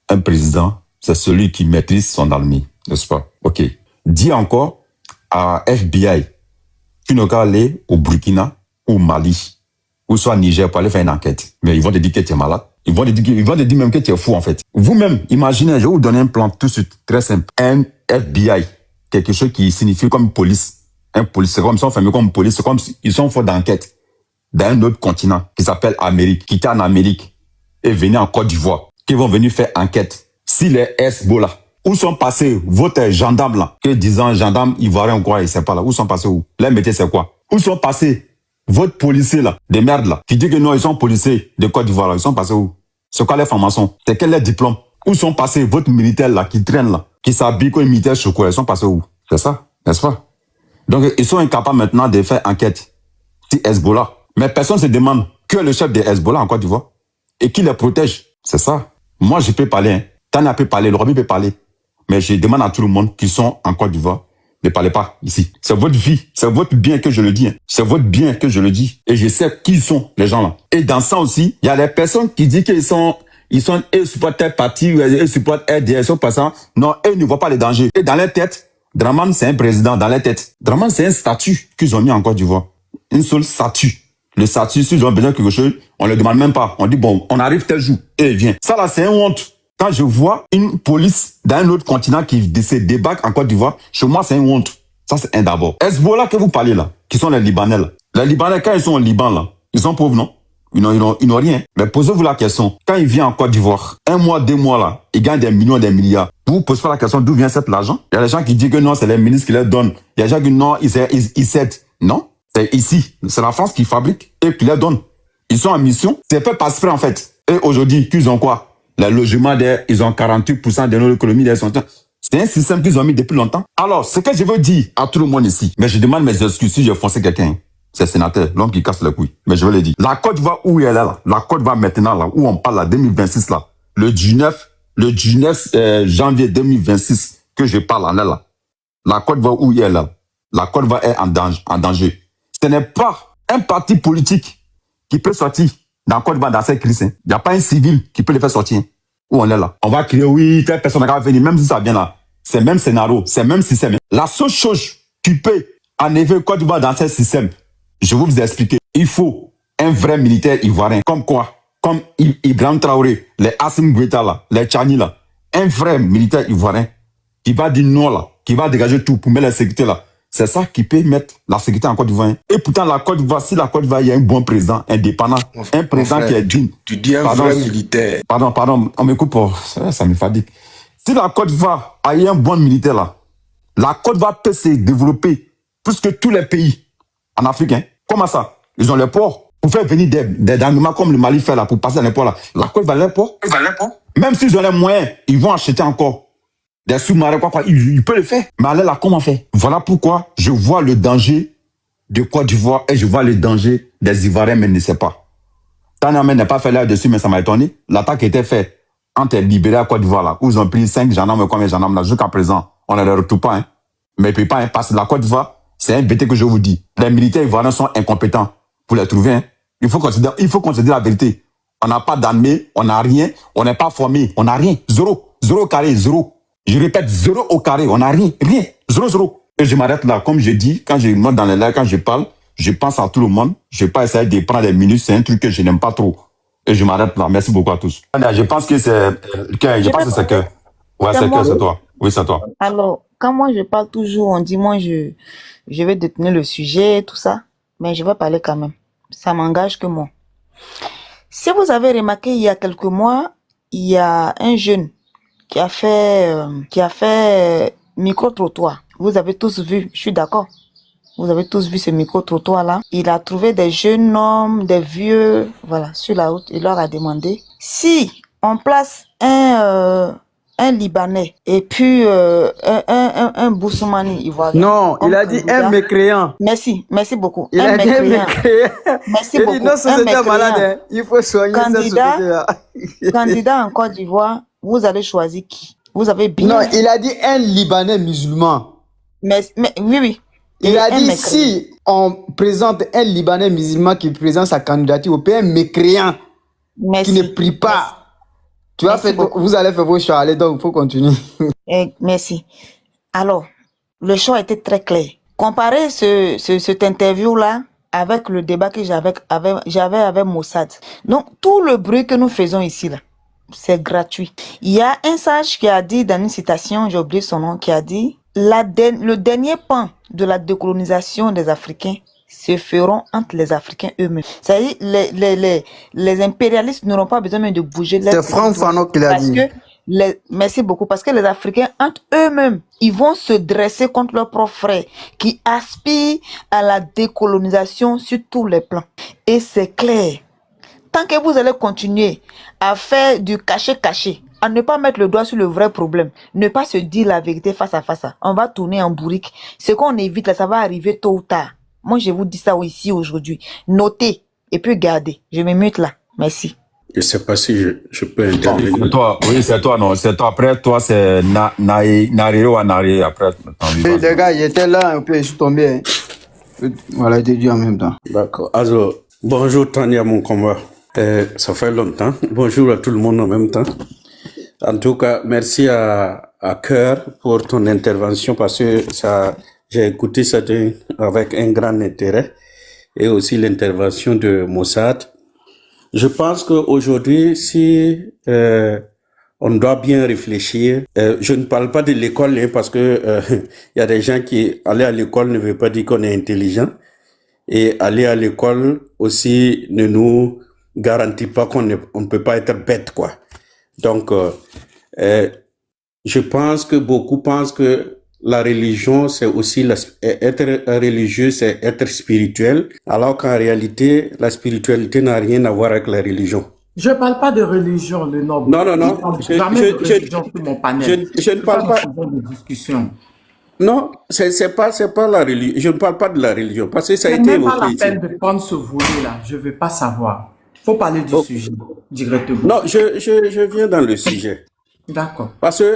Un président, c'est celui qui maîtrise son armée, n'est-ce pas? Ok. Dis encore à FBI, tu ne vas aller au Burkina ou au Mali, ou soit au Niger pour aller faire une enquête. Mais ils vont te dire que tu es malade. Ils vont te dire même que tu es fou en fait. Vous-même, imaginez, je vais vous donner un plan tout de suite, très simple. Un FBI, quelque chose qui signifie comme police. Un police, c'est comme ça, on fait comme police, c'est comme ils sont forts d'enquête. D'un autre continent qui s'appelle Amérique, qui était en Amérique et venir en Côte d'Ivoire, qui vont venir faire enquête. Si les Hezbollah, où sont passés votre gendarmes là, que disant gendarmes ivoiriens ou quoi, ils ne savent pas là, où sont passés où? Leur métier c'est quoi? Où sont passés votre policier là, des merdes là, qui dit que non, ils sont policiers de Côte d'Ivoire là, ils sont passés où? C'est quoi les formations? C'est quel est le diplôme? Où sont passés votre militaire là, qui traîne là, qui s'habille comme militaire chocolat, ils sont passés où? C'est ça, n'est-ce pas? Donc ils sont incapables maintenant de faire enquête. Si Hezbollah. Mais personne ne se demande que le chef des Hezbollah en Côte d'Ivoire et qui les protège. C'est ça. Moi, je peux parler. Hein. Tania peut parler, le Roby peut parler. Mais je demande à tout le monde qui sont en Côte d'Ivoire, ne parlez pas ici. C'est votre vie, c'est votre bien que je le dis. Hein. C'est votre bien que je le dis. Et je sais qui sont les gens là. Et dans ça aussi, il y a des personnes qui disent qu'ils supportent tel parti, ils supportent RDS, ils sont pas ça. Non, ils ne voient pas les dangers. Et dans leur tête, Dramane, c'est un président dans leur tête. Dramane, c'est un statut qu'ils ont mis en Côte d'Ivoire. Une seule statut. Le statut, s'ils ont besoin de quelque chose, on ne le demande même pas. On dit, bon, on arrive tel jour, et il vient. Ça là, c'est une honte. Quand je vois une police d'un autre continent qui se débarque en Côte d'Ivoire, chez moi, c'est une honte. Ça, c'est un d'abord. Hezbollah que vous parlez là, qui sont les Libanais là. Les Libanais, quand ils sont au Liban là, ils sont pauvres, non? Ils n'ont rien. Mais posez-vous la question. Quand ils viennent en Côte d'Ivoire, 1 mois, 2 mois là, ils gagnent des millions, des milliards. Vous posez pas la question d'où vient cet argent? Il y a des gens qui disent que non, c'est les ministres qui leur donnent. Il y a des gens qui disent non, ils cèdent. Non. C'est ici. C'est la France qui fabrique et qui leur donne. Ils sont en mission. C'est pas passer en fait. Et aujourd'hui, qu'ils ont quoi? Le logement, ils ont 48% de notre économie. C'est un système qu'ils ont mis depuis longtemps. Alors, ce que je veux dire à tout le monde ici, mais je demande mes excuses si j'ai foncé quelqu'un. C'est le sénateur, l'homme qui casse les couilles. Mais je veux le dire. La Côte d'Ivoire où elle est là, la Côte d'Ivoire maintenant là, où on parle là, 2026 là, le 19 janvier 2026 que je parle là, la Côte d'Ivoire où elle est là, la Côte d'Ivoire est en danger. Ce n'est pas un parti politique qui peut sortir dans Côte d'Ivoire dans cette crise. Il n'y a pas un civil qui peut le faire sortir. Où on est là. On va crier, oui, telle personne va venir, même si ça vient là. C'est le même scénario, c'est le même système. La seule chose qui peut enlever Côte d'Ivoire dans ce système, je vais vous expliquer. Il faut un vrai militaire ivoirien. Comme quoi? Comme Ibrahim Traoré, les Assimi Goïta là, les Tchani là. Un vrai militaire ivoirien qui va dire non là, qui va dégager tout pour mettre la sécurité là. C'est ça qui peut mettre la sécurité en Côte d'Ivoire. Et pourtant, la Côte d'Ivoire, si la Côte d'Ivoire, il y a un bon président, indépendant, un président qui est digne. Tu dis un vrai militaire. Pardon, on me coupe, ça me fatigue. Si la Côte d'Ivoire a un bon militaire là, la Côte d'Ivoire peut se développer plus que tous les pays en Afrique. Hein. Comment ça? Ils ont les ports pour faire venir des animaux comme le Mali fait là, pour passer dans les ports là. La Côte d'Ivoire a les ports. Même s'ils ont les moyens, ils vont acheter encore des sous-marins, quoi, il peut le faire. Mais allez là, comment faire? Voilà pourquoi je vois le danger de Côte d'Ivoire et je vois le danger des Ivoiriens, mais ne sait pas. Tania n'a pas fait là-dessus, mais ça m'a étonné. L'attaque était faite entre Libéria et Côte d'Ivoire, là, où ils ont pris 5 gendarmes, combien de gendarmes là, jusqu'à présent. On ne les retrouve pas, hein. Mais ils ne peuvent pas, hein, parce que la Côte d'Ivoire, c'est un bêté que je vous dis. Les militaires ivoiriens sont incompétents pour les trouver, hein. Il faut qu'on se dise la vérité. On n'a pas d'armée, on n'a rien, on n'est pas formé, on n'a rien. Zéro carré, zéro. Je répète, 0 au carré, on n'a rien, 0. Et je m'arrête là, comme je dis, quand je monte dans les lives, quand je parle, je pense à tout le monde. Je ne vais pas essayer de prendre des minutes, c'est un truc que je n'aime pas trop. Et je m'arrête là, merci beaucoup à tous. Je pense que c'est que. Ouais, c'est que c'est toi. Oui, c'est toi. Alors, quand moi je parle toujours, on dit moi je vais détenir le sujet, tout ça, mais je vais parler quand même. Ça m'engage que moi. Si vous avez remarqué, il y a quelques mois, il y a un jeune qui a fait micro-trottoir. Vous avez tous vu, je suis d'accord. Vous avez tous vu ce micro-trottoir-là. Il a trouvé des jeunes hommes, des vieux, voilà, sur la route. Il leur a demandé si on place un Libanais et puis un Boussoumani ivoirien. Non, il a dit un mécréant. Merci beaucoup. Il a dit un mécréant. Merci beaucoup. Il dit non, société malade, hein. Il faut soigner cette société-là. Candidat en Côte d'Ivoire, vous allez choisir qui? Vous avez bien. Non, il a dit un Libanais musulman. Mais oui. Il a dit si on présente un Libanais musulman qui présente sa candidature au pays, un mécréant qui ne prie pas. Tu as fait, vous allez faire vos choix, allez donc, il faut continuer. Merci. Alors, le choix était très clair. Comparez cette interview-là avec le débat que j'avais avec Mossad. Donc, tout le bruit que nous faisons ici, là, c'est gratuit. Il y a un sage qui a dit dans une citation, j'ai oublié son nom, qui a dit le dernier pan de la décolonisation des Africains se feront entre les Africains eux-mêmes. C'est-à-dire les impérialistes n'auront pas besoin même de bouger. C'est Franck Fanon qui l'a dit. Merci beaucoup. Parce que les Africains, entre eux-mêmes, ils vont se dresser contre leurs propres frères qui aspirent à la décolonisation sur tous les plans. Et c'est clair. Tant que vous allez continuer à faire du caché-caché, à ne pas mettre le doigt sur le vrai problème, ne pas se dire la vérité face à face, on va tourner en bourrique. Ce qu'on évite là, ça va arriver tôt ou tard. Moi, je vous dis ça ici aujourd'hui. Notez, Et puis gardez. Je me mute là. Merci. Je ne sais pas si je peux C'est intervenir. toi, oui, c'est toi, non, c'est toi. Après, toi, c'est Naré ou Naré. Après, Et les gars, j'étais là un peu, je suis tombé. Hein. Voilà, j'étais dit en même temps. D'accord. Alors, bonjour Tania, mon combat. Ça fait longtemps. Bonjour à tout le monde en même temps. En tout cas, merci à Cœur pour ton intervention parce que j'ai écouté ça avec un grand intérêt et aussi l'intervention de Mossad. Je pense qu'aujourd'hui, si on doit bien réfléchir, je ne parle pas de l'école hein, parce que y a des gens qui aller à l'école ne veut pas dire qu'on est intelligent et aller à l'école aussi ne nous garantit pas qu'on ne peut pas être bête quoi. Donc je pense que beaucoup pensent que la religion, c'est aussi être religieux, c'est être spirituel, alors qu'en réalité, la spiritualité n'a rien à voir avec la religion. Je ne parle pas de religion, le noble. Non, non, non. Jamais de religion sur mon panel. Je ne parle pas de discussion. Non, c'est pas la religion. Je ne parle pas de la religion parce que ça a été évoqué. C'est même pas la peine de prendre ce volet-là. Je ne veux pas savoir. Il faut parler du sujet directement. Non, je viens dans le sujet. D'accord. Parce que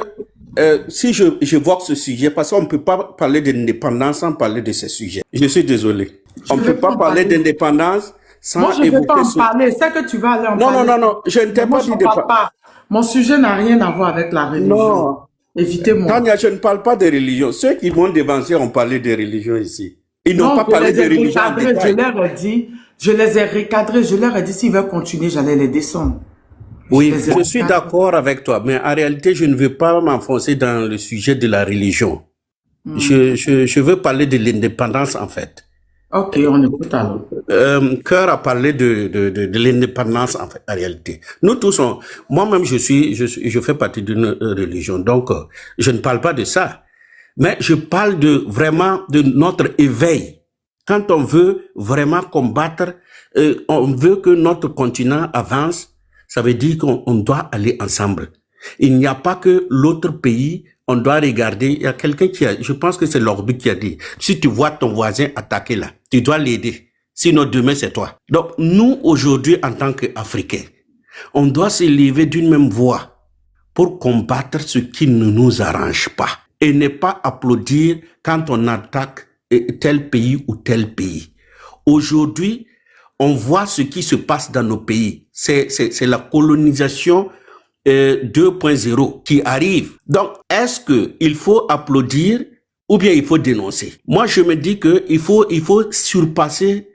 si j'évoque ce sujet, parce qu'on ne peut pas parler d'indépendance sans parler de ce sujet. Je suis désolé. On ne peut pas parler d'indépendance sans évoquer... Moi, je ne vais pas en parler. C'est que tu vas aller en parler. Non. Je ne t'ai pas dit de parler. Mon sujet n'a rien à voir avec la religion. Non. Évitez-moi. Tania, je ne parle pas de religion. Ceux qui vont devancer ont parlé de religion ici. Ils n'ont pas parlé de religion en détail. Je les ai recadrés. Je leur ai dit s'ils veulent continuer, j'allais les descendre. Oui, je suis d'accord avec toi, mais en réalité, je ne veux pas m'enfoncer dans le sujet de la religion. Je veux parler de l'indépendance, en fait. Ok, on écoute alors. Cœur a parlé de l'indépendance, en fait, en réalité. Nous tous, moi-même, je fais partie d'une religion, donc je ne parle pas de ça. Mais je parle vraiment de notre éveil. Quand on veut vraiment combattre, on veut que notre continent avance, ça veut dire qu'on doit aller ensemble. Il n'y a pas que l'autre pays, on doit regarder. Il y a quelqu'un je pense que c'est Lorbi qui a dit, si tu vois ton voisin attaquer là, tu dois l'aider. Sinon demain c'est toi. Donc nous aujourd'hui en tant qu'Africains, on doit se lever d'une même voix pour combattre ce qui ne nous arrange pas. Et ne pas applaudir quand on attaque tel pays ou tel pays. Aujourd'hui, on voit ce qui se passe dans nos pays. C'est la colonisation 2.0 qui arrive. Donc, est-ce qu'il faut applaudir ou bien il faut dénoncer? Moi, je me dis qu'il faut surpasser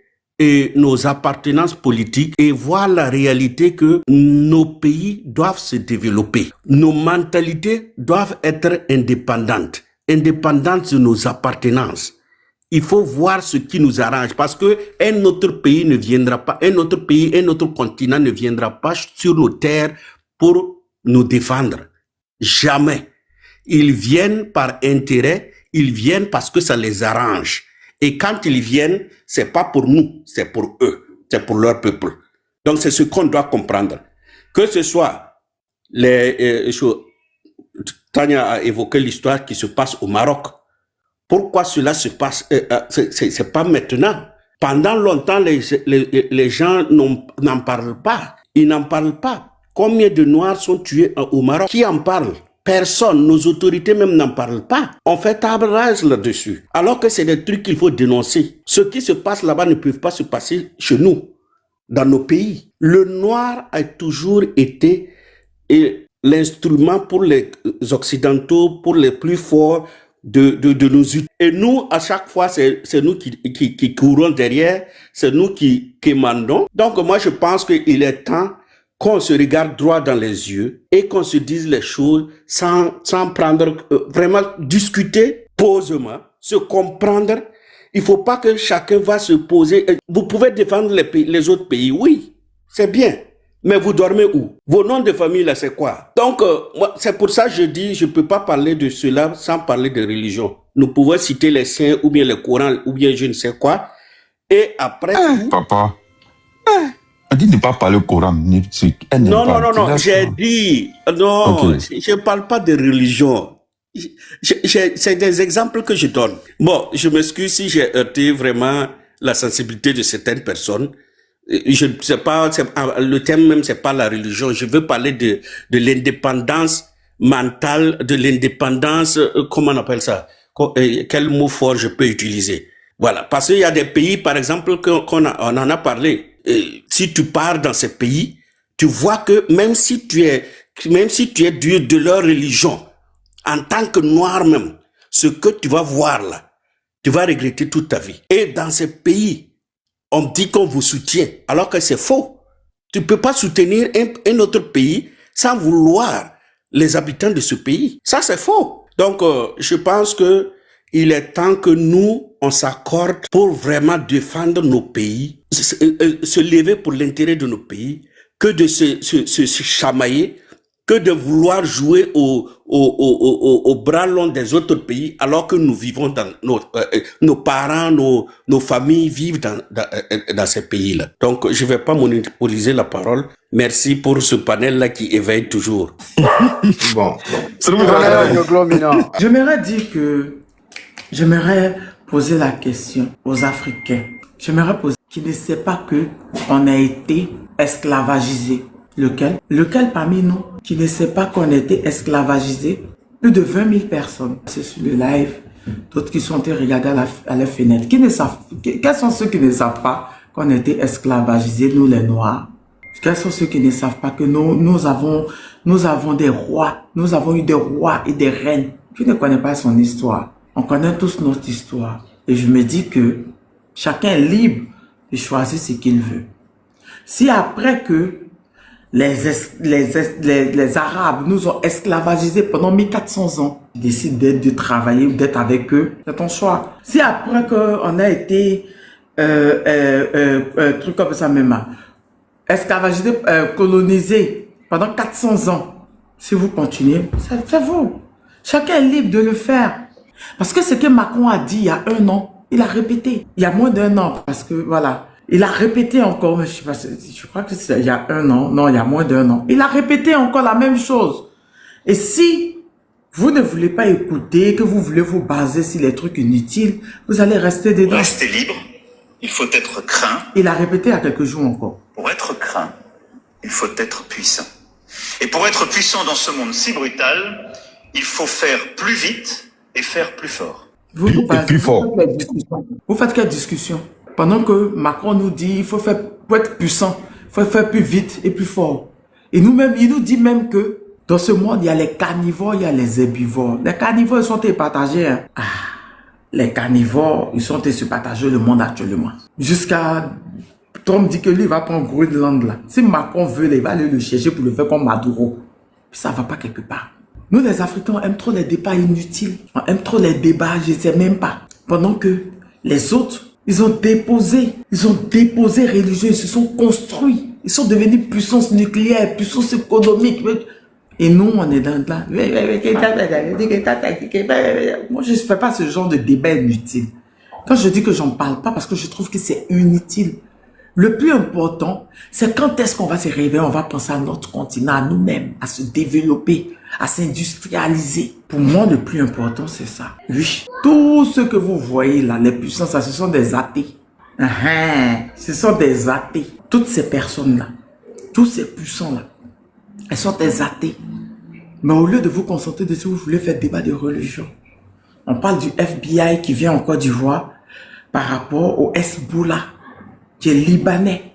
nos appartenances politiques et voir la réalité que nos pays doivent se développer. Nos mentalités doivent être indépendantes de nos appartenances. Il faut voir ce qui nous arrange parce que un autre pays ne viendra pas, un autre continent ne viendra pas sur nos terres pour nous défendre. Jamais. Ils viennent par intérêt, ils viennent parce que ça les arrange. Et quand ils viennent, c'est pas pour nous, c'est pour eux, c'est pour leur peuple. Donc c'est ce qu'on doit comprendre. Que ce soit Tania a évoqué l'histoire qui se passe au Maroc. Pourquoi cela se passe? C'est pas maintenant. Pendant longtemps, les gens n'en parlent pas. Ils n'en parlent pas. Combien de Noirs sont tués au Maroc? Qui en parle? Personne. Nos autorités même n'en parlent pas. On fait table rase là-dessus. Alors que c'est des trucs qu'il faut dénoncer. Ce qui se passe là-bas ne peut pas se passer chez nous, dans nos pays. Le noir a toujours été l'instrument pour les Occidentaux, pour les plus forts, de nos outils. Et nous, à chaque fois, c'est nous qui courons derrière, c'est nous qui mandons. Donc, moi, je pense qu'il est temps qu'on se regarde droit dans les yeux et qu'on se dise les choses sans prendre, vraiment discuter posément, se comprendre. Il faut pas que chacun va se poser. Vous pouvez défendre les autres pays, oui, c'est bien. Mais vous dormez où? Vos noms de famille, là, c'est quoi? Donc, c'est pour ça que je dis, je ne peux pas parler de cela sans parler de religion. Nous pouvons citer les saints, ou bien le Coran, ou bien je ne sais quoi. Et après... Papa, on dit de ne pas parler au Coran. Non, j'ai dit... Non, okay. Je ne parle pas de religion. C'est des exemples que je donne. Bon, je m'excuse si j'ai heurté vraiment la sensibilité de certaines personnes. Je ne sais pas, le thème même, c'est pas la religion. Je veux parler de l'indépendance mentale, de l'indépendance, comment on appelle ça? Quel mot fort je peux utiliser? Voilà. Parce qu'il y a des pays, par exemple, on en a parlé. Si tu pars dans ces pays, tu vois que même si tu es de leur religion, en tant que noir même, ce que tu vas voir là, tu vas regretter toute ta vie. Et dans ces pays, on dit qu'on vous soutient, alors que c'est faux. Tu peux pas soutenir un autre pays sans vouloir les habitants de ce pays. Ça, c'est faux. Donc, je pense que il est temps que nous, on s'accorde pour vraiment défendre nos pays, se lever pour l'intérêt de nos pays, que de se chamailler, que de vouloir jouer au bras long des autres pays, alors que nous vivons dans nos parents, nos familles vivent dans ces pays-là. Donc, je vais pas monopoliser la parole. Merci pour ce panel-là qui éveille toujours. Bon. J'aimerais poser la question aux Africains. J'aimerais poser qui ne sait pas que on a été esclavagisé. Lequel parmi nous qui ne sait pas qu'on a été esclavagisé? Plus de 20 000 personnes. C'est sur le live. D'autres qui sont regardés à la fenêtre. Quels sont ceux qui ne savent pas qu'on a été esclavagisés, nous les Noirs? Quels sont ceux qui ne savent pas que nous avons des rois, nous avons eu des rois et des reines? Qui ne connaît pas son histoire? On connaît tous notre histoire. Et je me dis que chacun est libre de choisir ce qu'il veut. Si après que les Arabes nous ont esclavagisés pendant 1400 ans, ils décident de travailler ou d'être avec eux, c'est ton choix. Si après qu'on a été truc comme ça même, esclavagisés, colonisés pendant 400 ans, si vous continuez, c'est vous. Chacun est libre de le faire. Parce que ce que Macron a dit il y a 1 an, il a répété. Il y a moins d'1 an, parce que voilà. Il a répété encore, mais je crois que c'est il y a 1 an. Non, il y a moins d'1 an. Il a répété encore la même chose. Et si vous ne voulez pas écouter, que vous voulez vous baser sur les trucs inutiles, vous allez rester dedans. Pour rester libre, il faut être craint. Il a répété il y a quelques jours encore. Pour être craint, il faut être puissant. Et pour être puissant dans ce monde si brutal, il faut faire plus vite et faire plus fort. Vous faites quelle discussion? Pendant que Macron nous dit, pour être puissant, il faut faire plus vite et plus fort. Et nous-mêmes, il nous dit même que dans ce monde, il y a les carnivores, il y a les herbivores. Les carnivores, ils sont partagés. Hein. Les carnivores, ils sont partagés le monde actuellement. Jusqu'à Trump dit que lui, il va prendre Groenland là. Si Macron veut, il va aller le chercher pour le faire comme Maduro. Ça ne va pas quelque part. Nous, les Africains, on aime trop les débats inutiles. On aime trop les débats, je ne sais même pas. Pendant que les autres, ils ont déposé religieux, ils se sont construits. Ils sont devenus puissance nucléaire, puissance économique. Et nous, on est dans là. Moi, je ne fais pas ce genre de débat inutile. Quand je dis que j'en parle pas, parce que je trouve que c'est inutile. Le plus important, c'est quand est-ce qu'on va se réveiller, on va penser à notre continent, à nous-mêmes, à se développer, à s'industrialiser. Pour moi, le plus important, c'est ça. Oui. Tout ce que vous voyez là, les puissances, ce sont des athées. Ce sont des athées. Toutes ces personnes-là, tous ces puissants-là, elles sont des athées. Mais au lieu de vous concentrer dessus, vous voulez faire débat de religion. On parle du FBI qui vient en Côte d'Ivoire par rapport au Hezbollah, qui est libanais,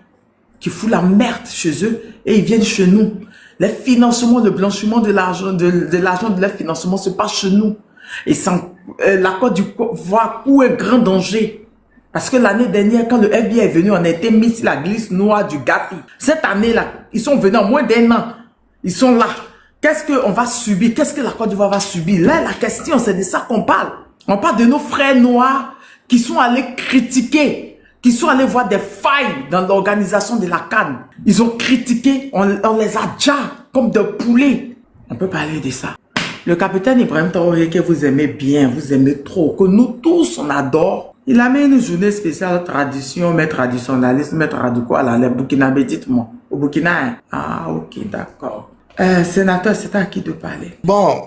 qui fout la merde chez eux et ils viennent chez nous. Les financements, le blanchiment de l'argent, de l'argent de leur financement se passe chez nous. Et la Côte d'Ivoire court un grand danger. Parce que l'année dernière, quand le FBI est venu, on a été mis sur la glisse noire du Gafi. Cette année-là, ils sont venus en moins d'1 an. Ils sont là. Qu'est-ce qu'on va subir? Qu'est-ce que la Côte d'Ivoire va subir? Là, la question, c'est de ça qu'on parle. On parle de nos frères noirs qui sont allés critiquer, qui sont allés voir des failles dans l'organisation de la CAN. Ils ont critiqué, on les a déjà comme des poulets. On peut parler de ça. Le capitaine Ibrahim Traoré que vous aimez bien, vous aimez trop, que nous tous on adore. Il a mis une journée spéciale tradition, mais traditionnaliste, mais quoi là, les Burkinabés, dites-moi. Au Burkina, hein? Ah, ok, d'accord. Sénateur, c'est à qui de parler? Bon,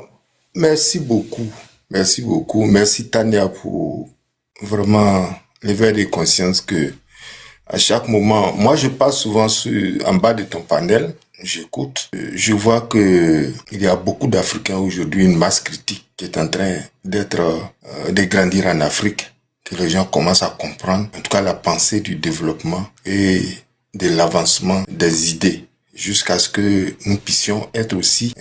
merci beaucoup. Merci beaucoup. Merci Tania pour vraiment l'éveil de conscience que à chaque moment. Moi, je passe souvent en bas de ton panel, j'écoute. Je vois que il y a beaucoup d'Africains aujourd'hui, une masse critique qui est en train de grandir en Afrique, que les gens commencent à comprendre, en tout cas la pensée du développement et de l'avancement des idées, jusqu'à ce que nous puissions être aussi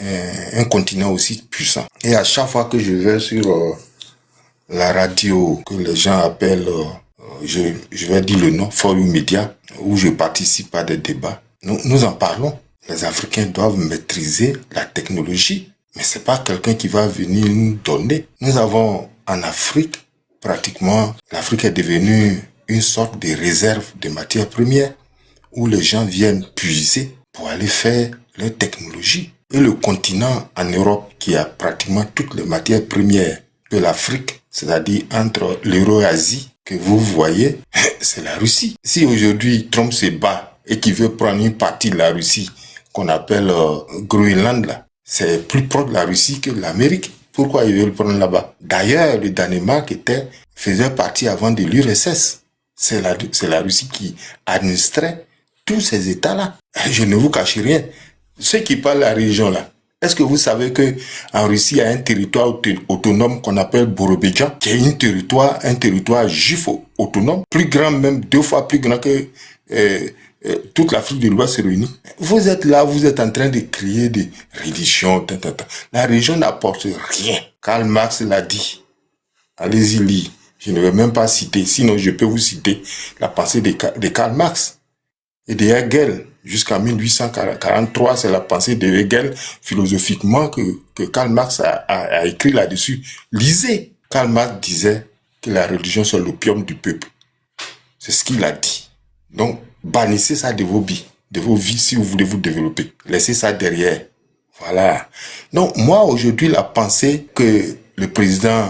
un continent aussi puissant. Et à chaque fois que je vais sur la radio que les gens appellent, je vais dire le nom, Forum Média, où je participe à des débats, nous en parlons. Les Africains doivent maîtriser la technologie, mais c'est pas quelqu'un qui va venir nous donner. Nous avons en Afrique, pratiquement, l'Afrique est devenue une sorte de réserve de matières premières, où les gens viennent puiser pour aller faire leur technologie. Et le continent en Europe qui a pratiquement toutes les matières premières de l'Afrique, c'est-à-dire entre l'Euro-Asie que vous voyez, c'est la Russie. Si aujourd'hui Trump se bat et qu'il veut prendre une partie de la Russie qu'on appelle Groenland, là, c'est plus proche de la Russie que de l'Amérique. Pourquoi il veut le prendre là-bas? D'ailleurs, le Danemark faisait partie avant de l'URSS. C'est la Russie qui administrait tous ces États-là. Je ne vous cache rien. Ceux qui parlent de la religion là, est-ce que vous savez que en Russie, il y a un territoire autonome qu'on appelle Borobedjan, qui est un territoire juif autonome, plus grand, même 2 fois plus grand que toute l'Afrique de l'Ouest réunie. Vous êtes là, vous êtes en train de crier des religions. La religion n'apporte rien. Karl Marx l'a dit. Allez-y lire. Je ne vais même pas citer, sinon je peux vous citer la pensée de Karl Marx et de Hegel. Jusqu'en 1843, c'est la pensée de Hegel, philosophiquement, que Karl Marx a écrit là-dessus. Lisez. Karl Marx disait que la religion c'est l'opium du peuple. C'est ce qu'il a dit. Donc, bannissez ça de vos vies si vous voulez vous développer. Laissez ça derrière. Voilà. Donc, moi, aujourd'hui, la pensée que le président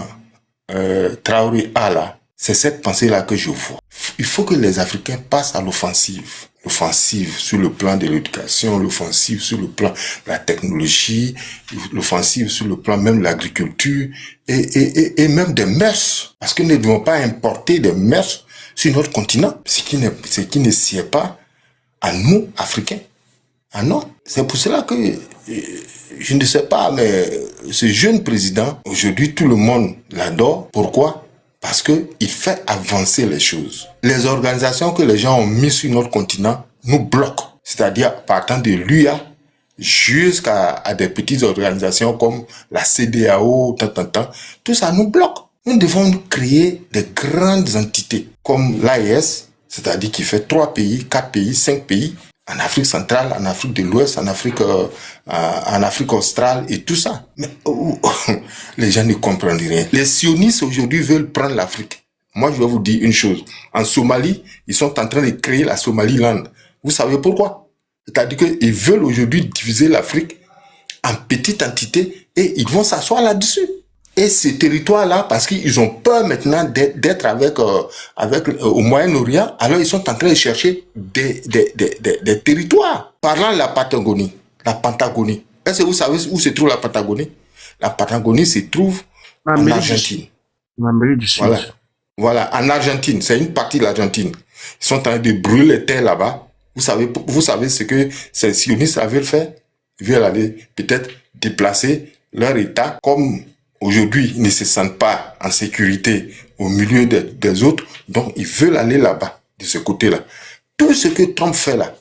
Traoré a là, c'est cette pensée-là que je vois. Il faut que les Africains passent à l'offensive. L'offensive sur le plan de l'éducation, l'offensive sur le plan de la technologie, l'offensive sur le plan même de l'agriculture et même des mœurs. Parce que nous ne devons pas importer des mœurs sur notre continent, ce qui ne sied pas à nous, Africains. Ah non, c'est pour cela que, je ne sais pas, mais ce jeune président, aujourd'hui tout le monde l'adore. Pourquoi? Parce que il fait avancer les choses. Les organisations que les gens ont mises sur notre continent nous bloquent. C'est-à-dire partant de l'UA jusqu'à des petites organisations comme la CEDEAO, tout ça nous bloque. Nous devons créer des grandes entités comme l'AES, c'est-à-dire qui fait 3 pays, 4 pays, 5 pays, en Afrique centrale, en Afrique de l'Ouest, en Afrique australe et tout ça. Mais les gens ne comprennent rien. Les sionistes aujourd'hui veulent prendre l'Afrique. Moi, je vais vous dire une chose. En Somalie, ils sont en train de créer la Somaliland. Vous savez pourquoi? C'est-à-dire qu'ils veulent aujourd'hui diviser l'Afrique en petites entités et ils vont s'asseoir là-dessus. Et ces territoires-là, parce qu'ils ont peur maintenant d'être avec au Moyen-Orient, alors ils sont en train de chercher des territoires. Parlant de la Patagonie, est-ce que vous savez où se trouve la Patagonie? La Patagonie se trouve en Argentine. En Amérique du Sud. Voilà, en Argentine, c'est une partie de l'Argentine. Ils sont en train de brûler les terres là-bas. Vous savez ce que ces sionistes veulent faire? Ils veulent aller peut-être déplacer leur État comme aujourd'hui, ils ne se sentent pas en sécurité au milieu des autres, donc ils veulent aller là-bas, de ce côté-là. Tout ce que Trump fait là,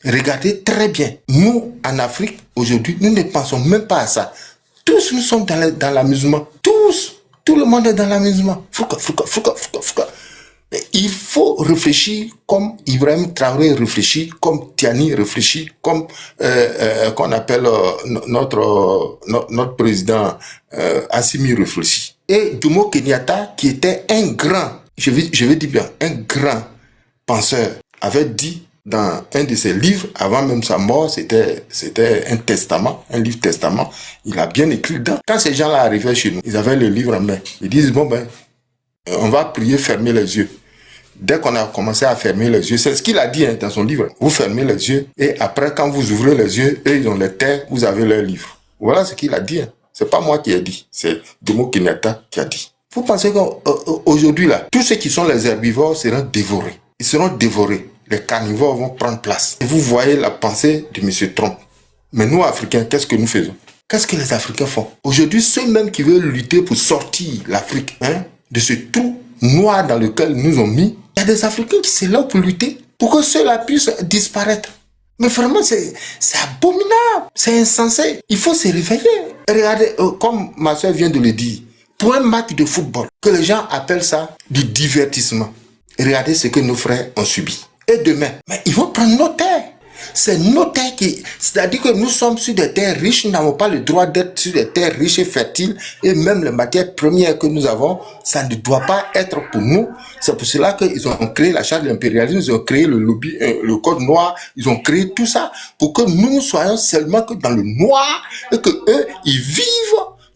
regardez très bien. Nous, en Afrique, aujourd'hui, nous ne pensons même pas à ça. Tous nous sommes dans l'amusement. Tous. Tout le monde est dans l'amusement. Il faut réfléchir comme Ibrahim Traoré réfléchit, comme Tiani réfléchit, comme qu'on appelle notre président Assimi réfléchit. Et Jomo Kenyatta, qui était un grand, je vais dire bien, un grand penseur, avait dit dans un de ses livres, avant même sa mort, c'était un testament, un livre testament, il a bien écrit dedans. Quand ces gens-là arrivaient chez nous, ils avaient le livre en main. Ils disent, bon ben, on va prier, fermer les yeux. Dès qu'on a commencé à fermer les yeux, c'est ce qu'il a dit dans son livre. Vous fermez les yeux et après, quand vous ouvrez les yeux, eux, ils ont les terres, vous avez leur livre. Voilà ce qu'il a dit. C'est pas moi qui ai dit, c'est Jomo Kenyatta qui a dit. Vous pensez qu'aujourd'hui, là, tous ceux qui sont les herbivores seront dévorés. ils seront dévorés. Les carnivores vont prendre place. Et vous voyez la pensée de M. Trump. Mais nous, Africains, qu'est-ce que nous faisons? Qu'est-ce que les Africains font? Aujourd'hui, ceux même qui veulent lutter pour sortir l'Afrique de ce trou noir dans lequel nous ont mis, il y a des Africains qui sont là pour lutter, pour que ceux-là puissent disparaître. Mais vraiment, c'est abominable, c'est insensé. Il faut se réveiller. Regardez, comme ma soeur vient de le dire, pour un match de football, que les gens appellent ça du divertissement. Regardez ce que nos frères ont subi. Et demain, mais ils vont prendre nos terres. C'est nos terres qui... C'est-à-dire que nous sommes sur des terres riches, nous n'avons pas le droit d'être sur des terres riches et fertiles. Et même les matières premières que nous avons, ça ne doit pas être pour nous. C'est pour cela qu'ils ont créé la charte de l'impérialisme, ils ont créé le lobby, le code noir, ils ont créé tout ça pour que nous soyons seulement que dans le noir et que eux, ils vivent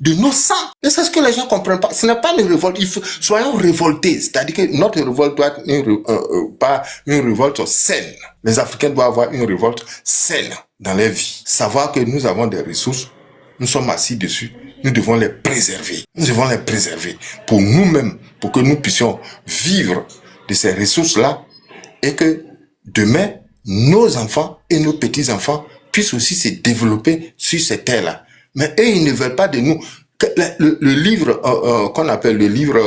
de nos sangs. Et c'est ce que les gens ne comprennent pas. Ce n'est pas une révolte. Soyons révoltés. C'est-à-dire que notre révolte doit être pas une révolte saine. Les Africains doivent avoir une révolte saine dans leur vie. Savoir que nous avons des ressources, nous sommes assis dessus, nous devons les préserver. Nous devons les préserver pour nous-mêmes, pour que nous puissions vivre de ces ressources-là et que demain, nos enfants et nos petits-enfants puissent aussi se développer sur ces terres-là. Mais eux, ils ne veulent pas de nous. Le livre qu'on appelle le livre,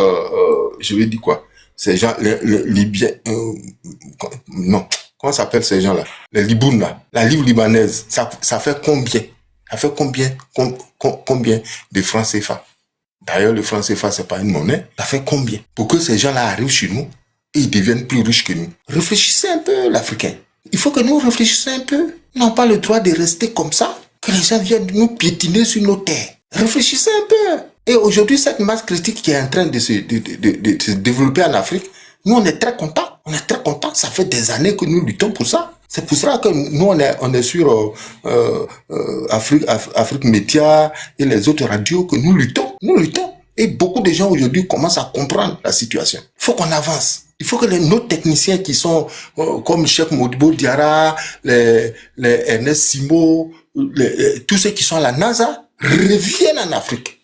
je vais dire quoi? Ces gens, les Libyens, non, comment s'appelle ces gens-là? Les Libounes, là. La livre libanaise, ça fait combien? Ça fait combien de francs CFA? D'ailleurs, le franc CFA, c'est pas une monnaie. Ça fait combien? Pour que ces gens-là arrivent chez nous et ils deviennent plus riches que nous. Réfléchissez un peu, l'Africain. Il faut que nous réfléchissions un peu. Nous n'avons pas le droit de rester comme ça. Que les gens viennent nous piétiner sur nos terres. Réfléchissez un peu. Et aujourd'hui, cette masse critique qui est en train de se développer en Afrique, nous, on est très contents. On est très contents. Ça fait des années que nous luttons pour ça. C'est pour ça que nous, on est sur Afrique Média et les autres radios que nous luttons. Nous luttons. Et beaucoup de gens aujourd'hui commencent à comprendre la situation. Il faut qu'on avance. Il faut que nos techniciens qui sont comme Cheikh Modibo Diarra, les Ernest Simo, tous ceux qui sont à la NASA reviennent en Afrique.